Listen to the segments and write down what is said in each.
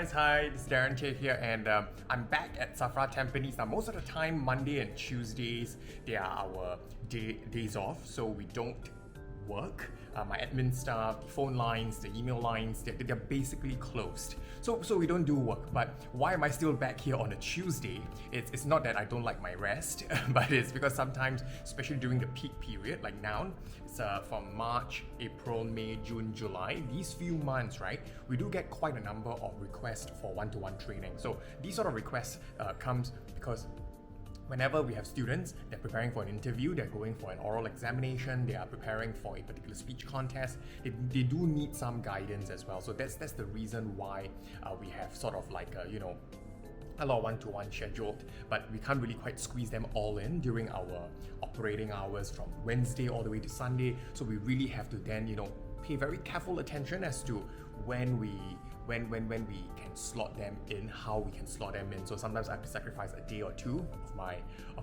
guys, hi, this is Darren here, and I'm back at Safra Tampines. Now, most of the time, Monday and Tuesdays, they are our days off, so we don't work. My admin staff, phone lines, the email lines, they're basically closed. So we don't do work. But why am I still back here on a Tuesday? It's not that I don't like my rest, but it's because sometimes, especially during the peak period, like now, it's from March, April, May, June, July, these few months, right, we do get quite a number of requests for one-to-one training. So these sort of requests comes because whenever we have students, they're preparing for an interview, they're going for an oral examination, they are preparing for a particular speech contest, they do need some guidance as well. So that's the reason why we have sort of like a lot of one-to-one scheduled, but we can't really quite squeeze them all in during our operating hours from Wednesday all the way to Sunday. So we really have to then, pay very careful attention as to when we can slot them in, how we can slot them in. So sometimes I have to sacrifice a day or two of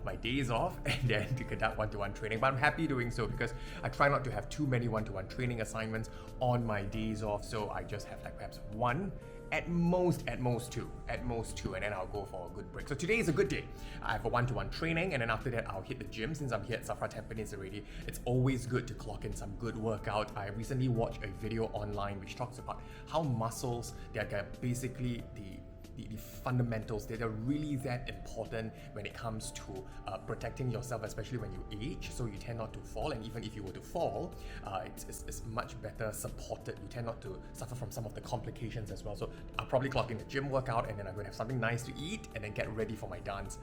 my days off and then to conduct one-to-one training. But I'm happy doing so because I try not to have too many one-to-one training assignments on my days off. So I just have like perhaps one, at most two, and then I'll go for a good break. So today is a good day. I have a one-to-one training, and then after that I'll hit the gym. Since I'm here at Safra Tampines already, it's always good to clock in some good workout. I recently watched a video online which talks about how muscles, they're basically the fundamentals, they're really that important when it comes to protecting yourself, especially when you age, so you tend not to fall, and even if you were to fall, it's much better supported. You tend not to suffer from some of the complications as well. So I'll probably clock in the gym workout, and then I'm going to have something nice to eat, and then get ready for my dance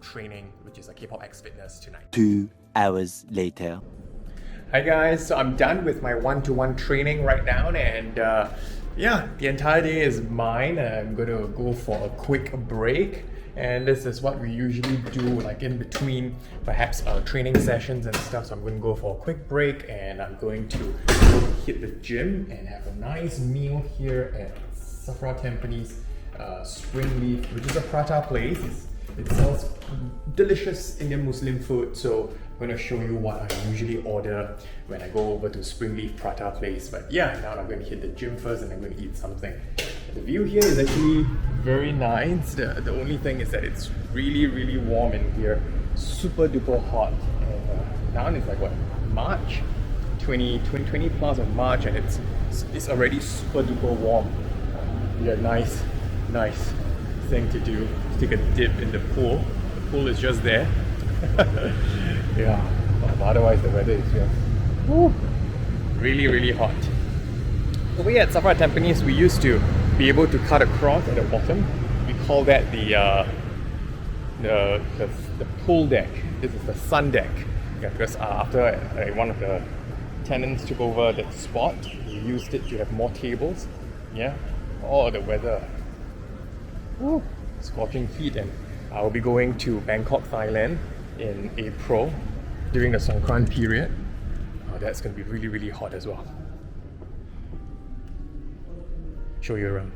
training, which is a KpopX Fitness tonight. 2 hours later. Hi guys, so I'm done with my one-to-one training right now, and the entire day is mine. I'm going to go for a quick break, and this is what we usually do like in between perhaps training sessions and stuff. So I'm going to go for a quick break, and I'm going to go hit the gym and have a nice meal here at Safra Tampines Springleaf, which is a prata place. It sells delicious Indian Muslim food, so I'm going to show you what I usually order when I go over to Springleaf Prata Place. But yeah, now I'm going to hit the gym first and I'm going to eat something. The view here is actually very nice. The only thing is that it's really warm in here. Super duper hot. And now it's like what, March? 20 plus of March, and it's already super duper warm. Yeah, nice thing to do. Take a dip in the pool. The pool is just there. Yeah, otherwise the weather is just really hot. Over here at Safra Tampines, we used to be able to cut across at the bottom. We call that the pool deck. This is the sun deck. Yeah, because after one of the tenants took over that spot, we used it to have more tables. Yeah, the weather. Scorching heat, and I'll be going to Bangkok, Thailand in April during the Songkran period. That's going to be really hot as well. Show you around.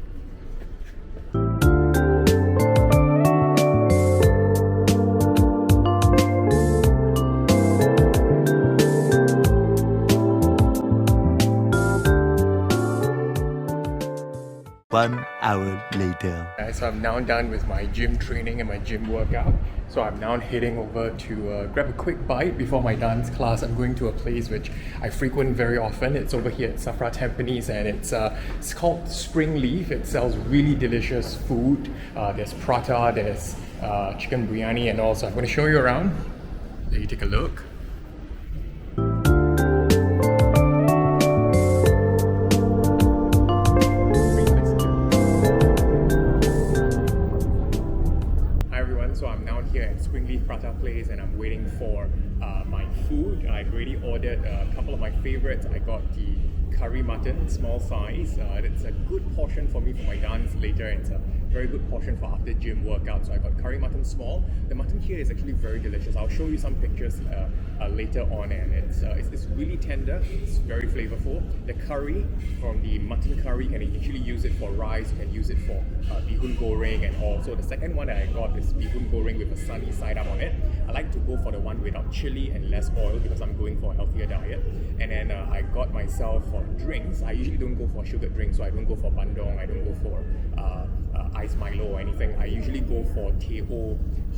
1 hour later. So I'm now done with my gym training and my gym workout. So I'm now heading over to grab a quick bite before my dance class. I'm going to a place which I frequent very often. It's over here at Safra Tampines, and it's called Springleaf. It sells really delicious food. There's prata, there's chicken biryani, and also I'm going to show you around. So you take a look. So I'm now here at Springleaf Prata Place, and I'm waiting for my food. I've already ordered a couple of my favorites. I got the curry mutton, small size. It's a good portion for me for my dance later, and it's a very good portion for after gym workout. So I got curry mutton small. The mutton here is actually very delicious. I'll show you some pictures later on, and it's really tender. It's very flavorful. The curry from the mutton curry, you can actually use it for rice. You can use it for bihun goreng and all. So the second one that I got is bihun goreng with a sunny side up on it. I like to go for the one without chili and less oil because I'm going for a healthier diet. And then I got myself for for drinks, I usually don't go for sugared drinks. So I don't go for bandung, I don't go for iced Milo or anything. I usually go for Teh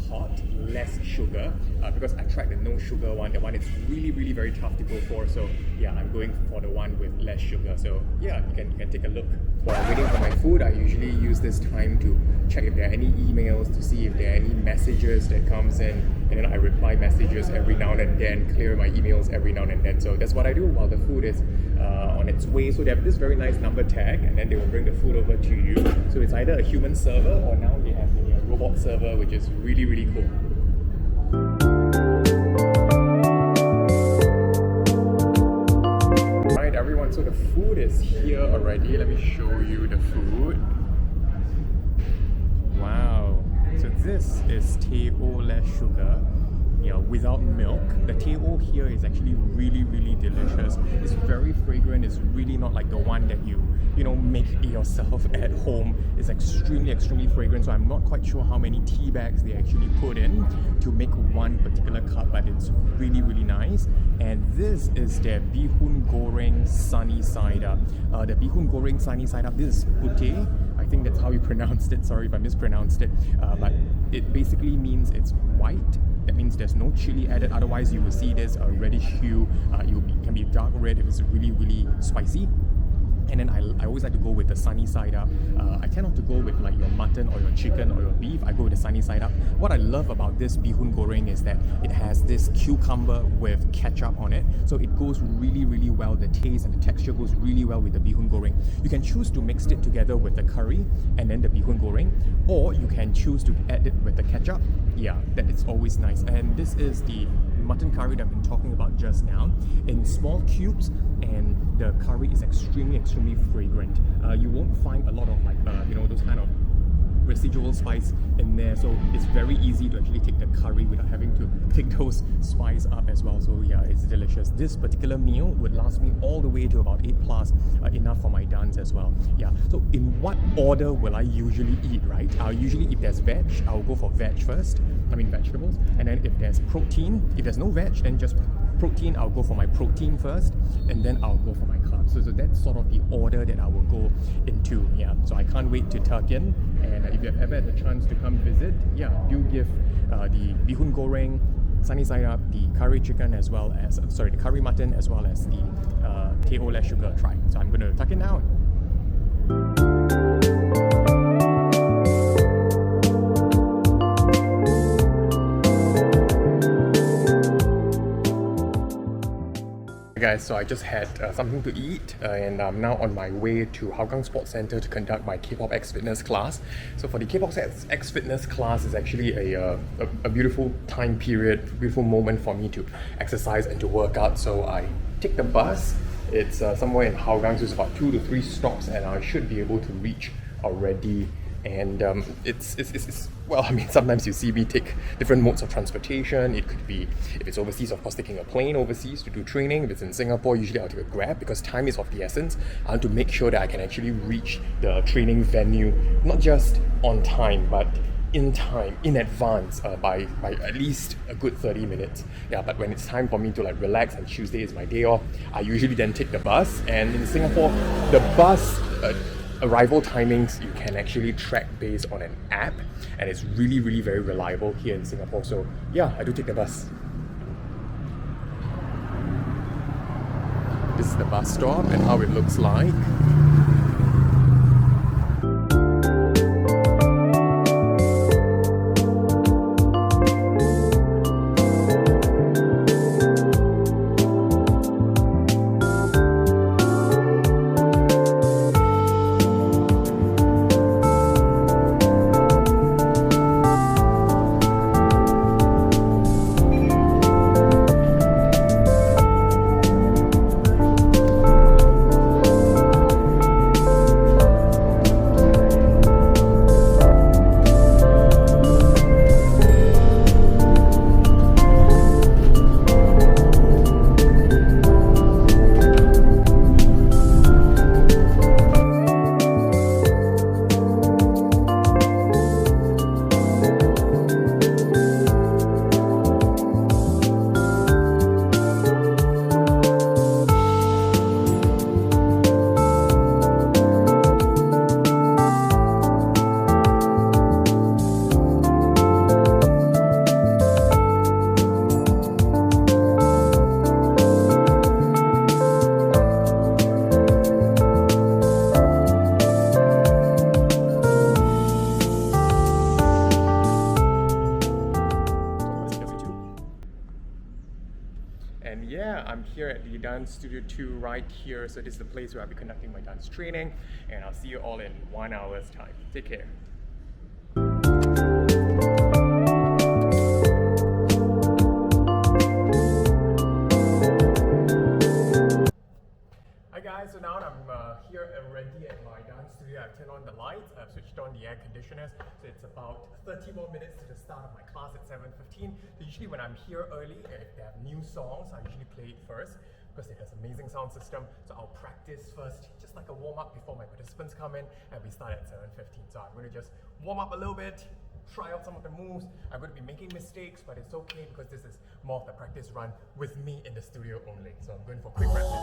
hot, less sugar, because I tried the no sugar one. The one is really very tough to go for. So yeah, I'm going for the one with less sugar. So yeah, you can take a look. While I'm waiting for my food, I usually use this time to check if there are any emails, to see if there are any messages that comes in, and then I reply messages every now and then, clear my emails every now and then. So that's what I do while the food is on its way. So they have this very nice number tag, and then they will bring the food over to you. So it's either a human server or now they have a robot server, which is really cool. Right, everyone, so the food is here already. Let me show you the food. Wow, so this is Teh less sugar, without milk. The Teh here is actually really delicious. It's very fragrant. It's really not like the one that you make yourself at home. It's extremely fragrant. So I'm not quite sure how many tea bags they actually put in to make one particular cup, but it's really nice. And this is their bihun goreng sunny side up. The bihun goreng sunny side up, this is putih. I think that's how you pronounced it. Sorry if I mispronounced it. But it basically means it's white. That means there's no chili added. Otherwise, you will see this reddish hue. Can be dark red if it's really spicy. And then I always like to go with the sunny side up. I tend not to go with like your mutton or your chicken or your beef. I go with the sunny side up. What I love about this bihun goreng is that it has this cucumber with ketchup on it. So it goes really well. The taste and the texture goes really well with the bihun goreng. You can choose to mix it together with the curry and then the bihun goreng, or you can choose to add it with the ketchup. Yeah, that is always nice. And this is the mutton curry that I've been talking about just now in small cubes, and the curry is extremely fragrant. You won't find a lot of like those kind of residual spice in there, so it's very easy to actually take the curry without having to take those spice up as well. So yeah, it's delicious. This particular meal would last me all the way to about 8+, enough for my dance as well. Yeah, so in what order will I usually eat, right? I'll usually, if there's veg, I'll go for veg first, vegetables, and then if there's protein, if there's no veg, then just protein, I'll go for my protein first, and then I'll go for my carbs. So that's sort of the order that I will go into. Yeah, so I can't wait to tuck in. And if you have ever had the chance to come visit, yeah, do give the bihun goreng sunny side up, the curry chicken as well as the curry mutton as well as the Teh less sugar a try. So I'm going to tuck it now. Guys, so I just had something to eat and I'm now on my way to Hougang Sports Center to conduct my KpopX Fitness class. So for the KpopX Fitness class is actually a beautiful time period, beautiful moment for me to exercise and to work out. So I take the bus. It's somewhere in Hougang, so it's about 2 to 3 stops, and I should be able to reach already. And it's well, I mean, sometimes you see me take different modes of transportation. It could be, if it's overseas, of course, taking a plane overseas to do training. If it's in Singapore, usually I'll take a Grab because time is of the essence. I want to make sure that I can actually reach the training venue, not just on time, but in time, in advance, by at least a good 30 minutes. Yeah, but when it's time for me to like relax, and Tuesday is my day off, I usually then take the bus. And in Singapore, the bus arrival timings you can actually track based on an app, and it's really very reliable here in Singapore. So yeah, I do take the bus. This is the bus stop and how it looks like. Dance Studio 2 right here. So this is the place where I'll be conducting my dance training, and I'll see you all in 1 hour's time. Take care. Hi guys, so now I'm here already at my dance studio. I've turned on the lights, I've switched on the air conditioners. So it's about 30 more minutes to the start of my class at 7:15. So usually when I'm here early, if they have new songs, I usually play it first because it has an amazing sound system. So I'll practice first, just like a warm-up before my participants come in, and we start at 7:15. So I'm going to just warm up a little bit, try out some of the moves. I'm going to be making mistakes, but it's okay because this is more of the practice run with me in the studio only. So I'm going for quick practice.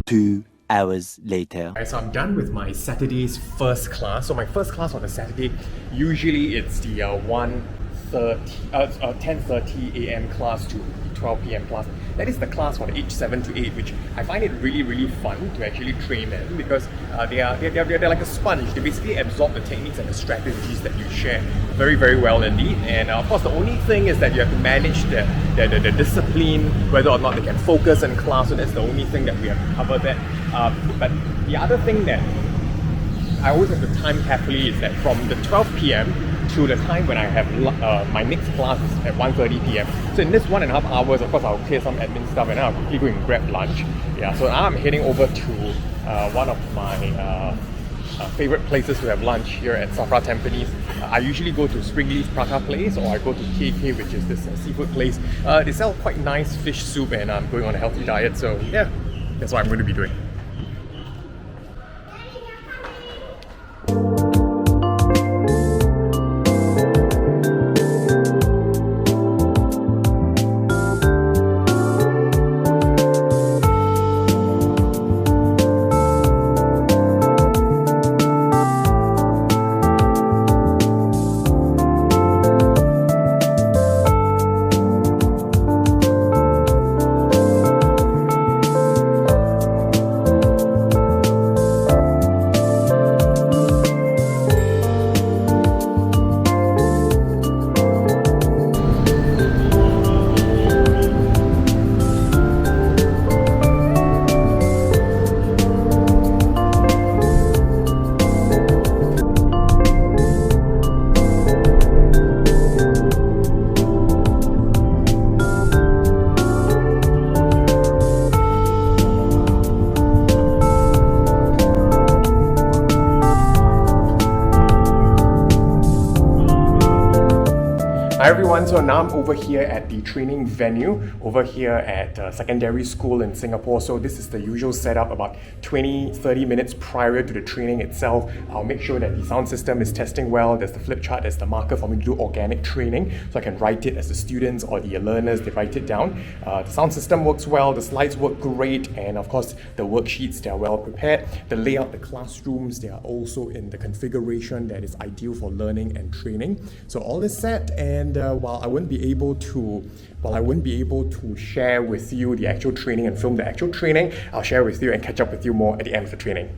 2 hours later. Alright, so I'm done with my Saturday's first class. So my first class on a Saturday, usually it's the 10:30 a.m. class to 12 p.m. class. That is the class for the age 7 to 8, which I find it really fun to actually train in because they're like a sponge. They basically absorb the techniques and the strategies that you share very well indeed. And of course, the only thing is that you have to manage the discipline, whether or not they can focus in class. So that's the only thing that we have to cover that. But the other thing that I always have to time carefully is that from the 12 p.m. to the time when I have my next class is at 1:30 p.m. So in this 1.5 hours, of course, I'll clear some admin stuff and then I'll quickly go and grab lunch. Yeah, so now I'm heading over to one of my favorite places to have lunch here at Safra Tampines. I usually go to Springleaf Prata Place, or I go to KK, which is this seafood place. They sell quite nice fish soup, and I'm going on a healthy diet, so yeah, that's what I'm going to be doing. Hi everyone, so now I'm over here at the training venue, over here at secondary school in Singapore. So this is the usual setup. About 20-30 minutes prior to the training itself, I'll make sure that the sound system is testing well. There's the flip chart, there's the marker for me to do organic training, so I can write it as the students or the learners, they write it down. The sound system works well, the slides work great, and of course the worksheets, they are well prepared. The layout, the classrooms, they are also in the configuration that is ideal for learning and training. So all is set, and while I wouldn't be able to share with you the actual training and film the actual training, I'll share with you and catch up with you more at the end of the training.